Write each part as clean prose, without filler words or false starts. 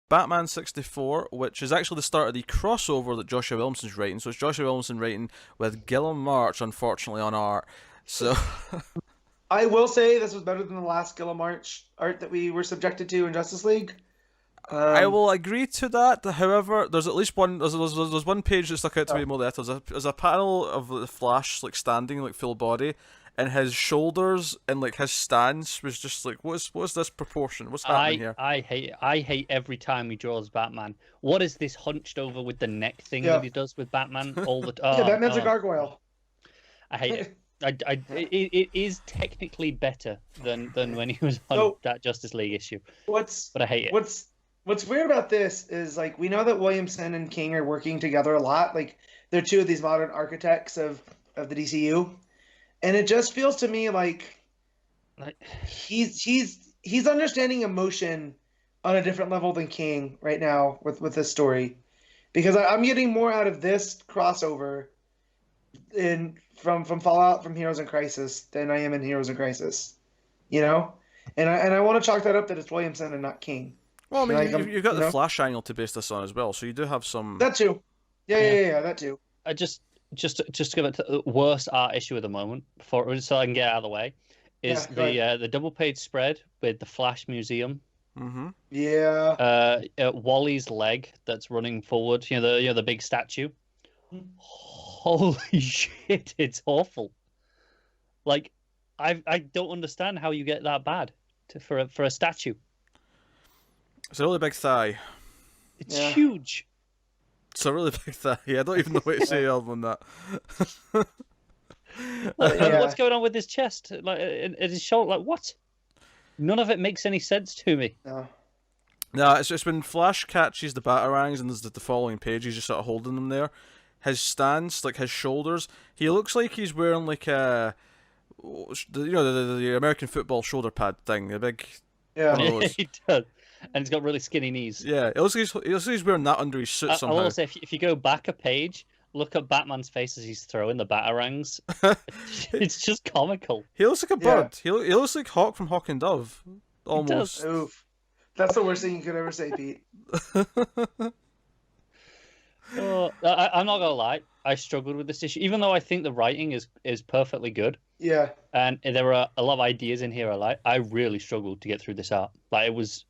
Batman 64, which is actually the start of the crossover that Joshua Williamson's writing. So it's Joshua Williamson writing with Gilliam March, unfortunately, on art. So I will say this was better than the last Gilla March art that we were subjected to in Justice League. I will agree to that. However, there's at least one. There's one page that stuck out to me more. There's a panel of the Flash like standing like full body, and his shoulders and like his stance was just like, what's this proportion? What's happening here? I hate every time he draws Batman. What is this hunched over with the neck thing that he does with Batman all the time? Yeah, Batman's a gargoyle. I hate it. It is technically better than when he was on that Justice League issue. But I hate it. What's weird about this is like we know that Williamson and King are working together a lot. Like they're two of these modern architects of the DCU, and it just feels to me like he's understanding emotion on a different level than King right now with this story, because I'm getting more out of this crossover from Fallout, from Heroes in Crisis, than I am in Heroes in Crisis, you know, and I want to chalk that up that it's Williamson and not King. Well, I mean, you've got the Flash angle to base this on as well, so you do have some. That too. Yeah, that too. I just to give it the worst art issue at the moment, so I can get out of the way, is the double page spread with the Flash Museum. Mm-hmm. Yeah. Wally's leg that's running forward. The big statue. Holy shit! It's awful. Like, I don't understand how you get that bad for a statue. It's a really big thigh. It's huge. It's a really big thigh. Yeah, I don't even know what to say other than that. What's going on with his chest? Like, his shoulder? Like, what? None of it makes any sense to me. No, it's when Flash catches the Batarangs and there's the following page, he's just sort of holding them there. His stance, like his shoulders, he looks like he's wearing like the American football shoulder pad thing, the big. Yeah, he does. And he's got really skinny knees. Yeah, it looks like he's wearing that under his suit somehow. I will say, if you go back a page, look at Batman's face as he's throwing the Batarangs. It's just comical. He looks like a bird. He looks like Hawk from Hawk and Dove. Almost. Oof. That's the worst thing you could ever say, Pete. I'm not gonna lie, I struggled with this issue, even though I think the writing is perfectly good. Yeah. And there are a lot of ideas in here I like. I really struggled to get through this art. Like, it was.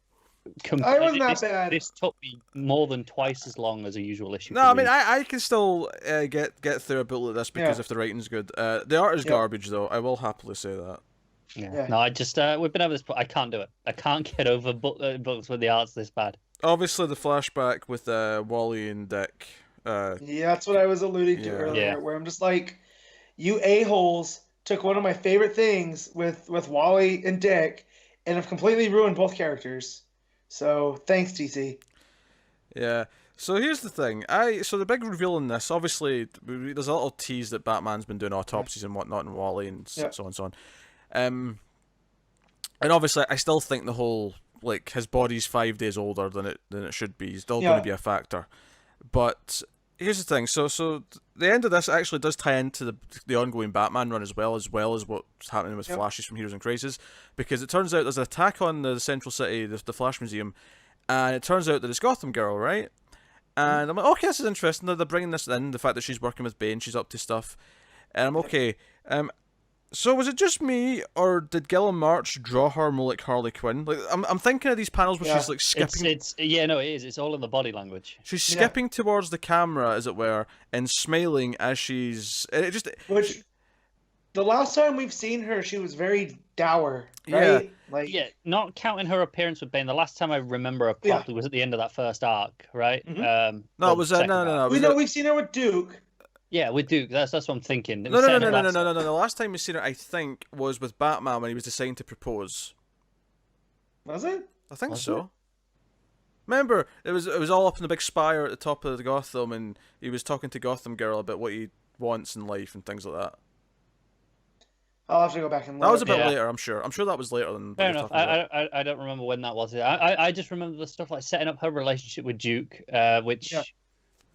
I wasn't that bad. This took me more than twice as long as a usual issue. No, I mean I can still get through a book like this because if the writing's good. The art is garbage though. I will happily say that. Yeah. No, I just we've been over this, but I can't do it. I can't get over books where the art's this bad. Obviously, the flashback with Wally and Dick. Yeah, that's what I was alluding to earlier. Where I'm just like, you a-holes took one of my favorite things with Wally and Dick, and have completely ruined both characters. So thanks, DC. Yeah. So here's the thing. So the big reveal in this, obviously, there's a little tease that Batman's been doing autopsies and whatnot, and Wally and so on and so on. And obviously, I still think the whole like his body's 5 days older than it should be. Is still going to be a factor. But here's the thing. So the end of this actually does tie into the ongoing Batman run as well as what's happening with Flashes from Heroes in Crisis, because it turns out there's an attack on the Central City, the Flash Museum, and it turns out that it's Gotham Girl, right? And I'm like, okay, this is interesting. They're bringing this in, the fact that she's working with Bane, she's up to stuff, and I'm okay. So was it just me, or did Gilliam March draw her more like Harley Quinn? Like I'm thinking of these panels where she's like skipping. It is. It's all in the body language. She's skipping towards the camera, as it were, and smiling as she's. Which the last time we've seen her, she was very dour, right? Not counting her appearance with Bane. The last time I remember her properly was at the end of that first arc, right? Mm-hmm. No, it was no. We've seen her with Duke. Yeah, with Duke. That's what I'm thinking. No. The last time we seen her, I think, was with Batman when he was deciding to propose. Was it? I think so. Remember, it was all up in the big spire at the top of the Gotham, and he was talking to Gotham Girl about what he wants in life and things like that. I'll have to go back and look. That was a bit later, I'm sure. I'm sure that was later than. Fair enough. I don't remember when that was. I just remember the stuff like setting up her relationship with Duke, which. Yeah.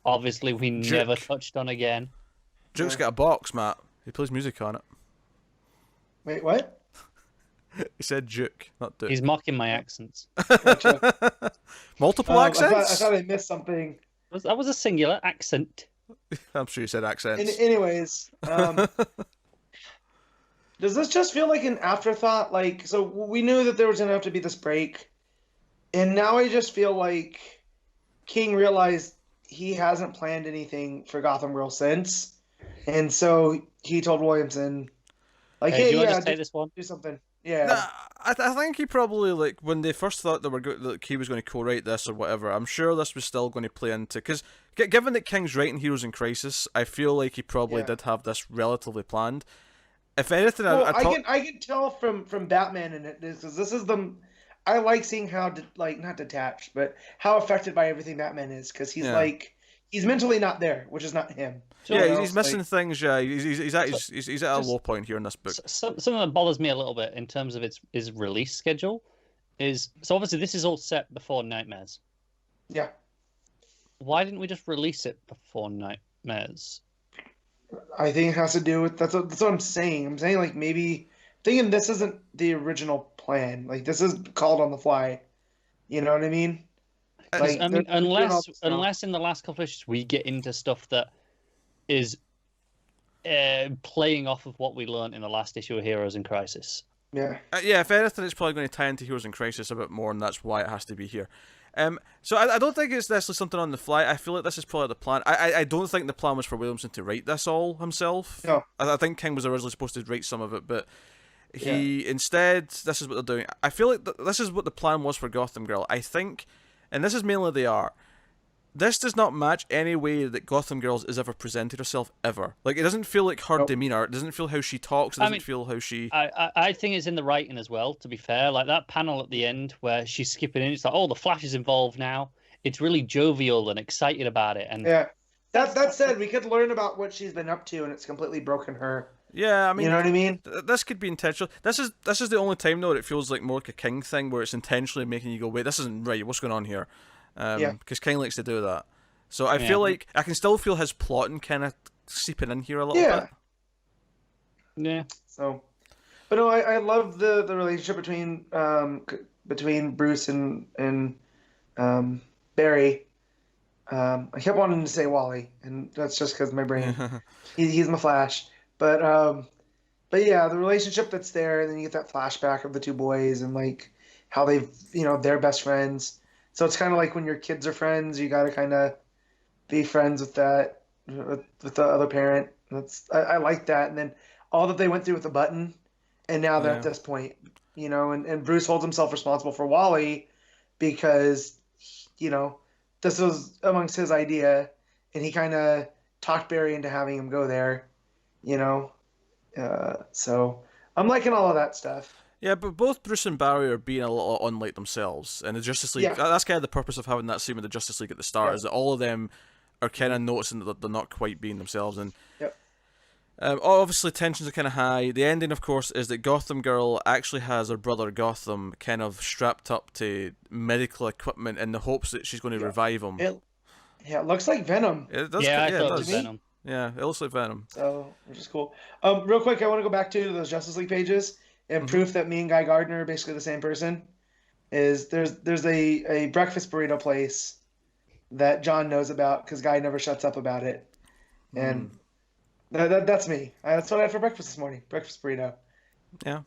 Obviously, we never touched on again. Duke's got a box, Matt. He plays music on it. Wait, what? He said Duke, not Duke. He's mocking my accents. Gotcha. Multiple I accents? thought I missed something. That was a singular accent. I'm sure you said accents. Anyways, does this just feel like an afterthought? Like, so we knew that there was gonna have to be this break, and now I just feel like King realized he hasn't planned anything for Gotham Girl since, and so he told Williamson, like, Hey, "Hey, do you want yeah, to take this one? do something." Yeah, Nah, I think he probably, like, when they first thought that he was going to co-write this or whatever, I'm sure this was still going to play into, because given that King's writing Heroes in Crisis, I feel like he probably did have this relatively planned. If anything, well, I can tell from Batman in it, because this is I like seeing how not detached, but how affected by everything Batman is, because he's like he's mentally not there, which is not him. Yeah, he's missing things. Yeah, he's at a low point here in this book. Something that bothers me a little bit in terms of his release schedule is, so obviously this is all set before Nightmares. Yeah. Why didn't we just release it before Nightmares? I think it has to do with that's what I'm saying. I'm saying, like, maybe thinking this isn't the original plan. Like, this is called on the fly. You know what I mean? Like, I mean, unless in the last couple of issues we get into stuff that is playing off of what we learned in the last issue of Heroes in Crisis. Yeah. Yeah, if anything, it's probably going to tie into Heroes in Crisis a bit more, and that's why it has to be here. So I don't think it's necessarily something on the fly. I feel like this is probably the plan. I don't think the plan was for Williamson to write this all himself. No. I think King was originally supposed to write some of it, but instead, this is what they're doing. I feel like this is what the plan was for Gotham Girl. I think, and this is mainly the art, this does not match any way that Gotham Girls has ever presented herself, ever. Like, it doesn't feel like her demeanor. It doesn't feel how she talks. It doesn't feel how she... I think it's in the writing as well, to be fair. Like, that panel at the end where she's skipping in, it's like, oh, the Flash is involved now. It's really jovial and excited about it. And yeah. That said, we could learn about what she's been up to, and it's completely broken her. Yeah, I mean... You know what I mean? This could be intentional. This is the only time, though, it feels like more like a King thing, where it's intentionally making you go, wait, this isn't right, what's going on here? Because King likes to do that. So I feel like I can still feel his plotting kind of seeping in here a little bit. Yeah. So, but no, I love the relationship between Bruce and Barry. I kept wanting to say Wally, and that's just because my brain. He's my Flash, but yeah, the relationship that's there, and then you get that flashback of the two boys and like how they've they're best friends. So it's kind of like when your kids are friends, you got to kind of be friends with that with the other parent. I like that, and then all that they went through with the button, and now they're at this point, and Bruce holds himself responsible for Wally because this was amongst his idea, and he kind of talked Barry into having him go there, so I'm liking all of that stuff. Yeah, but both Bruce and Barry are being a little unlike themselves, and the Justice League. Yeah. That's kind of the purpose of having that scene with the Justice League at the start, is that all of them are kind of noticing that they're not quite being themselves, and obviously tensions are kind of high. The ending, of course, is that Gotham Girl actually has her brother Gotham kind of strapped up to medical equipment in the hopes that she's going to revive him. It looks like Venom. It does. Yeah, I thought it was Venom. Yeah, it looks like Venom. So, which is cool. Real quick, I want to go back to those Justice League pages and proof that me and Guy Gardner are basically the same person. Is there's a breakfast burrito place that John knows about because Guy never shuts up about it, and that's me. That's what I had for breakfast this morning. Breakfast burrito. Yeah.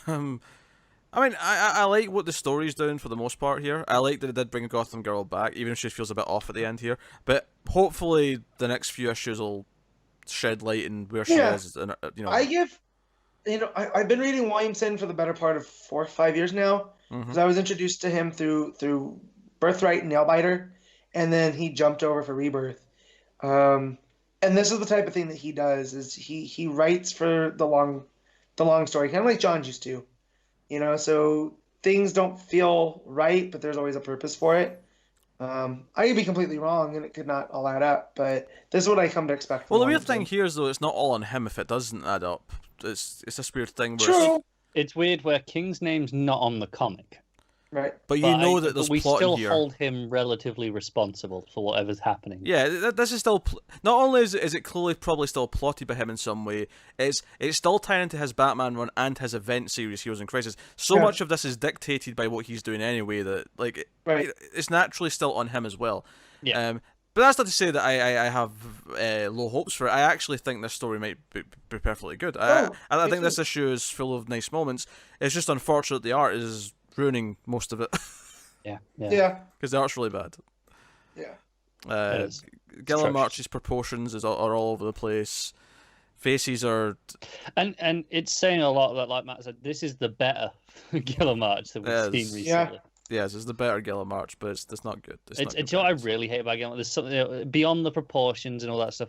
I mean, I like what the story's doing for the most part here. I like that it did bring Gotham Girl back, even if she feels a bit off at the end here. But hopefully the next few issues will shed light in where she is. And, I've been reading Williamson for the better part of 4 or 5 years now, because I was introduced to him through Birthright and Nailbiter, and then he jumped over for Rebirth. And this is the type of thing that he does: is he writes for the long story, kind of like John used to, So things don't feel right, but there's always a purpose for it. I could be completely wrong, and it could not all add up, but this is what I come to expect. Well, the weird thing here is, though, it's not all on him if it doesn't add up. It's this weird thing where True. It's weird where King's name's not on the comic. Right. But you know that there's but we plot still in here. hold him relatively responsible for whatever's happening. Yeah, this is still not only is it clearly probably still plotted by him in some way. It's still tying into his Batman run and his event series, Heroes in Crisis. So much of this is dictated by what he's doing anyway that like it's naturally still on him as well. Yeah. But that's not to say that I have low hopes for it. I actually think this story might be perfectly good. I think this issue is full of nice moments. It's just unfortunate the art is ruining most of it. Yeah. Because the art's really bad. Yeah. Gilliam March's proportions are all over the place. Faces are... And it's saying a lot that, like Matt said, this is the better Gilliam March that we've seen recently. Yeah. Yes, it's the better Gilliam March, but it's not good. It's what I really hate about Gilliam. There's something beyond the proportions and all that stuff.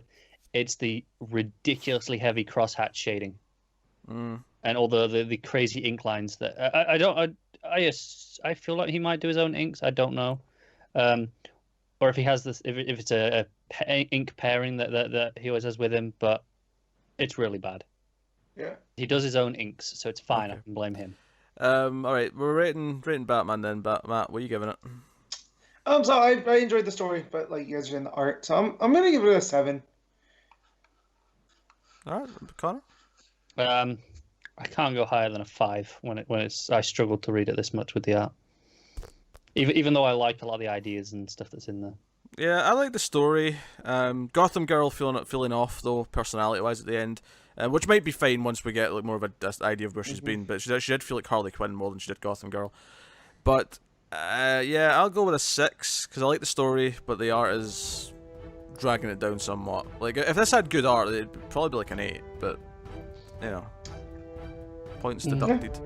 It's the ridiculously heavy crosshatch shading, and all the crazy ink lines that I feel like he might do his own inks. I don't know, or if he has this, if it's a ink pairing that he always has with him, but it's really bad. Yeah. He does his own inks, so it's fine. Okay. I can blame him. All right, we're rating Batman then. Matt, what are you giving it? So I enjoyed the story, but like you guys are in the art, so I'm gonna give it a 7. All right, Connor. I can't go higher than a 5 when I struggled to read it this much with the art. Even though I like a lot of the ideas and stuff that's in there. Yeah, I like the story. Gotham Girl feeling off though, personality-wise at the end, which might be fine once we get like more of a idea of where she's been. But she did feel like Harley Quinn more than she did Gotham Girl. But yeah, I'll go with a 6 because I like the story, but the art is dragging it down somewhat. Like if this had good art, it'd probably be like an 8. But you know, points deducted.